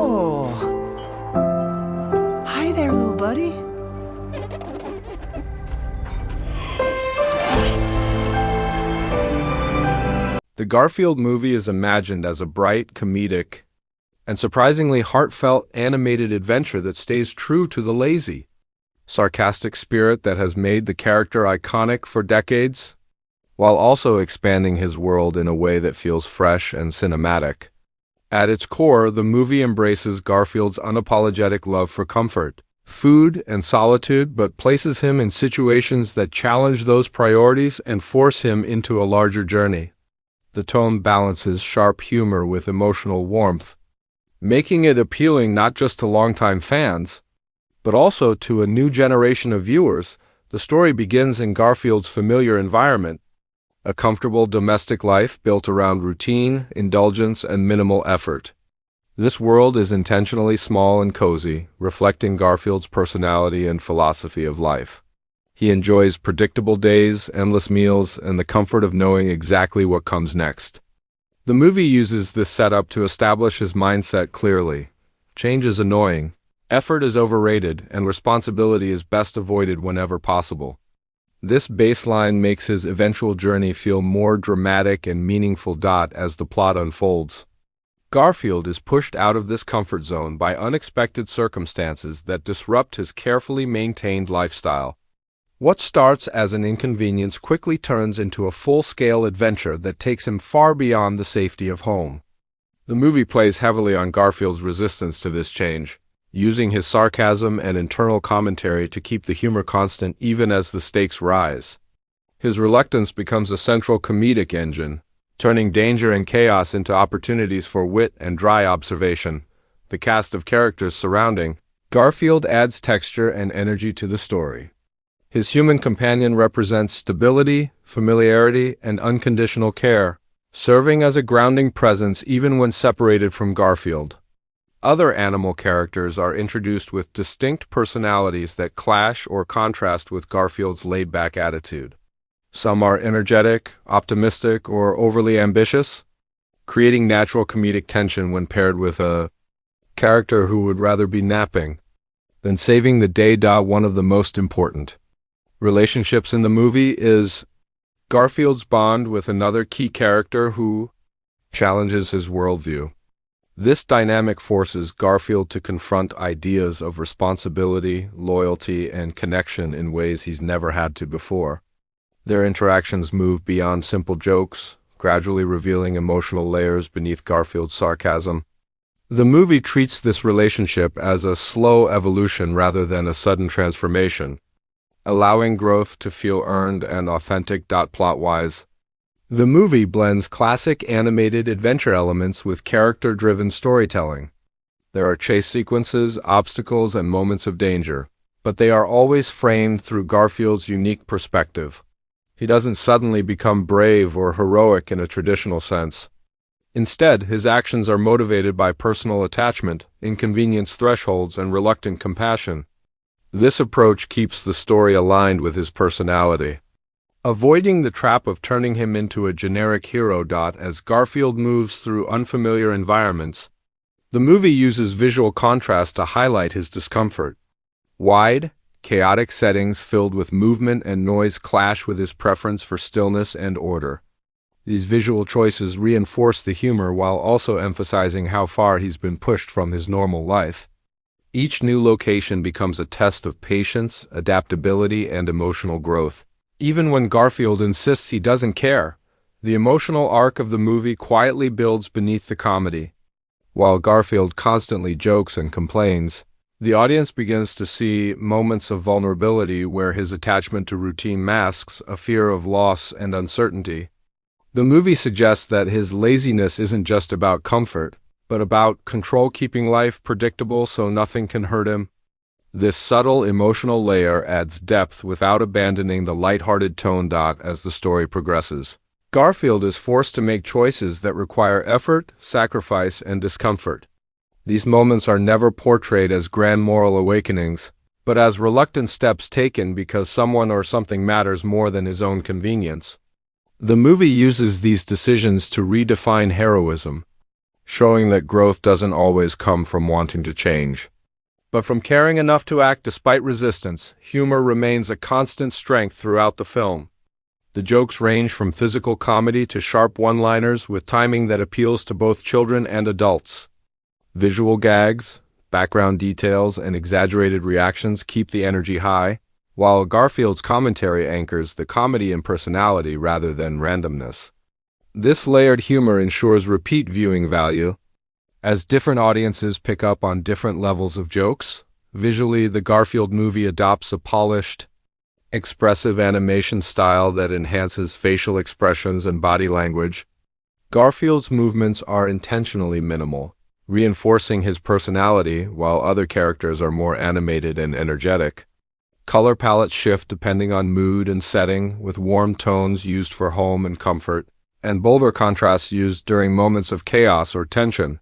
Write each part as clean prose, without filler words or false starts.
Oh, hi there, little buddy. The Garfield movie is imagined as a bright, comedic, and surprisingly heartfelt animated adventure that stays true to the lazy, sarcastic spirit that has made the character iconic for decades, while also expanding his world in a way that feels fresh and cinematic. At its core, the movie embraces Garfield's unapologetic love for comfort, food, and solitude, but places him in situations that challenge those priorities and force him into a larger journey. The tone balances sharp humor with emotional warmth, making it appealing not just to longtime fans, but also to a new generation of viewers. The story begins in Garfield's familiar environment, a comfortable domestic life built around routine, indulgence, and minimal effort. This world is intentionally small and cozy, reflecting Garfield's personality and philosophy of life. He enjoys predictable days, endless meals, and the comfort of knowing exactly what comes next. The movie uses this setup to establish his mindset clearly. Change is annoying, effort is overrated, and responsibility is best avoided whenever possible. This baseline makes his eventual journey feel more dramatic and meaningful. As the plot unfolds, Garfield is pushed out of this comfort zone by unexpected circumstances that disrupt his carefully maintained lifestyle. What starts as an inconvenience quickly turns into a full-scale adventure that takes him far beyond the safety of home. The movie plays heavily on Garfield's resistance to this change, using his sarcasm and internal commentary to keep the humor constant even as the stakes rise. His reluctance becomes a central comedic engine, turning danger and chaos into opportunities for wit and dry observation. The cast of characters surrounding Garfield adds texture and energy to the story. His human companion represents stability, familiarity, and unconditional care, serving as a grounding presence even when separated from Garfield. Other animal characters are introduced with distinct personalities that clash or contrast with Garfield's laid-back attitude. Some are energetic, optimistic, or overly ambitious, creating natural comedic tension when paired with a character who would rather be napping than saving the day. One of the most important relationships in the movie is Garfield's bond with another key character who challenges his worldview. This dynamic forces Garfield to confront ideas of responsibility, loyalty, and connection in ways he's never had to before. Their interactions move beyond simple jokes, gradually revealing emotional layers beneath Garfield's sarcasm. The movie treats this relationship as a slow evolution rather than a sudden transformation, allowing growth to feel earned and authentic. Plot-wise, the movie blends classic animated adventure elements with character-driven storytelling. There are chase sequences, obstacles, and moments of danger, but they are always framed through Garfield's unique perspective. He doesn't suddenly become brave or heroic in a traditional sense. Instead, his actions are motivated by personal attachment, inconvenience thresholds, and reluctant compassion. This approach keeps the story aligned with his personality, avoiding the trap of turning him into a generic hero. As Garfield moves through unfamiliar environments, the movie uses visual contrast to highlight his discomfort. Wide, chaotic settings filled with movement and noise clash with his preference for stillness and order. These visual choices reinforce the humor while also emphasizing how far he's been pushed from his normal life. Each new location becomes a test of patience, adaptability, and emotional growth. Even when Garfield insists he doesn't care, the emotional arc of the movie quietly builds beneath the comedy. While Garfield constantly jokes and complains, the audience begins to see moments of vulnerability where his attachment to routine masks a fear of loss and uncertainty. The movie suggests that his laziness isn't just about comfort, but about control, keeping life predictable so nothing can hurt him. This subtle emotional layer adds depth without abandoning the lighthearted tone. As the story progresses, Garfield is forced to make choices that require effort, sacrifice, and discomfort. These moments are never portrayed as grand moral awakenings, but as reluctant steps taken because someone or something matters more than his own convenience. The movie uses these decisions to redefine heroism, showing that growth doesn't always come from wanting to change, but from caring enough to act despite resistance. Humor remains a constant strength throughout the film. The jokes range from physical comedy to sharp one-liners with timing that appeals to both children and adults. Visual gags, background details, and exaggerated reactions keep the energy high, while Garfield's commentary anchors the comedy in personality rather than randomness. This layered humor ensures repeat viewing value, as different audiences pick up on different levels of jokes. Visually, the Garfield movie adopts a polished, expressive animation style that enhances facial expressions and body language. Garfield's movements are intentionally minimal, reinforcing his personality, while other characters are more animated and energetic. Color palettes shift depending on mood and setting, with warm tones used for home and comfort, and bolder contrasts used during moments of chaos or tension.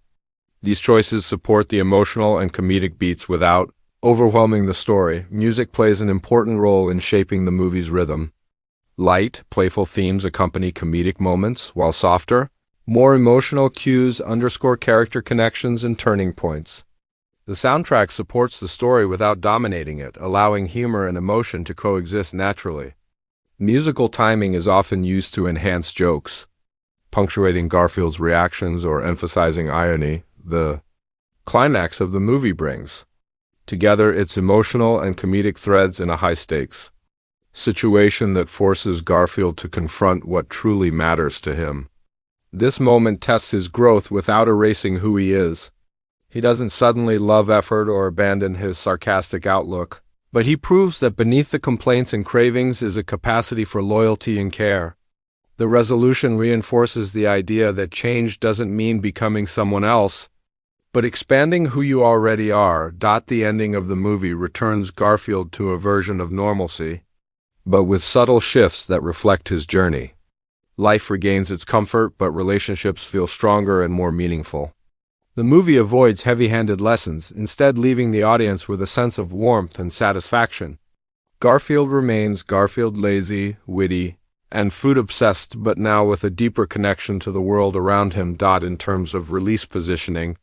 These choices support the emotional and comedic beats without overwhelming the story. Music plays an important role in shaping the movie's rhythm. Light, playful themes accompany comedic moments, while softer, more emotional cues underscore character connections and turning points. The soundtrack supports the story without dominating it, allowing humor and emotion to coexist naturally. Musical timing is often used to enhance jokes, punctuating Garfield's reactions or emphasizing irony the climax of the movie brings. Together, it's emotional and comedic threads in a high-stakes situation that forces Garfield to confront what truly matters to him. This moment tests his growth without erasing who he is. He doesn't suddenly love effort or abandon his sarcastic outlook, but he proves that beneath the complaints and cravings is a capacity for loyalty and care. The resolution reinforces the idea that change doesn't mean becoming someone else, but expanding who you already are. The ending of the movie returns Garfield to a version of normalcy, but with subtle shifts that reflect his journey. Life regains its comfort, but relationships feel stronger and more meaningful. The movie avoids heavy-handed lessons, instead leaving the audience with a sense of warmth and satisfaction. Garfield remains Garfield, lazy, witty, and food-obsessed, but now with a deeper connection to the world around him. In terms of release positioning,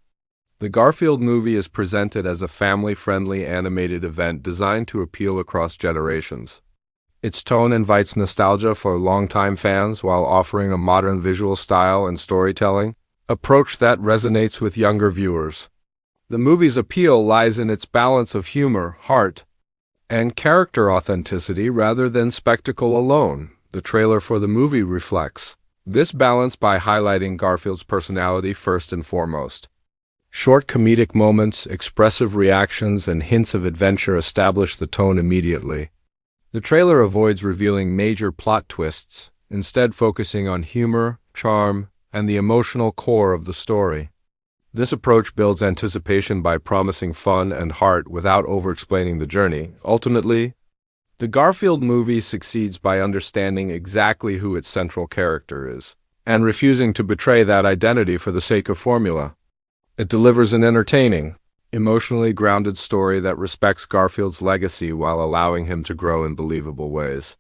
the Garfield movie is presented as a family-friendly animated event designed to appeal across generations. Its tone invites nostalgia for longtime fans while offering a modern visual style and storytelling approach that resonates with younger viewers. The movie's appeal lies in its balance of humor, heart, and character authenticity rather than spectacle alone. The trailer for the movie reflects this balance by highlighting Garfield's personality first and foremost. Short comedic moments, expressive reactions, and hints of adventure establish the tone immediately. The trailer avoids revealing major plot twists, instead focusing on humor, charm, and the emotional core of the story. This approach builds anticipation by promising fun and heart without over-explaining the journey. Ultimately, the Garfield movie succeeds by understanding exactly who its central character is, and refusing to betray that identity for the sake of formula. It delivers an entertaining, emotionally grounded story that respects Garfield's legacy while allowing him to grow in believable ways.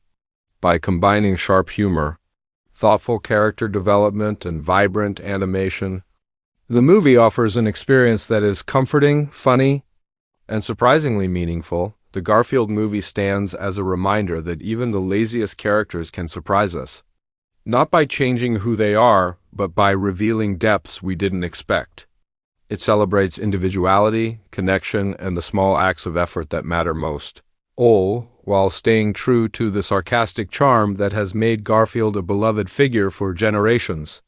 By combining sharp humor, thoughtful character development, and vibrant animation, the movie offers an experience that is comforting, funny, and surprisingly meaningful. The Garfield movie stands as a reminder that even the laziest characters can surprise us, not by changing who they are, but by revealing depths we didn't expect. It celebrates individuality, connection, and the small acts of effort that matter most, all while staying true to the sarcastic charm that has made Garfield a beloved figure for generations.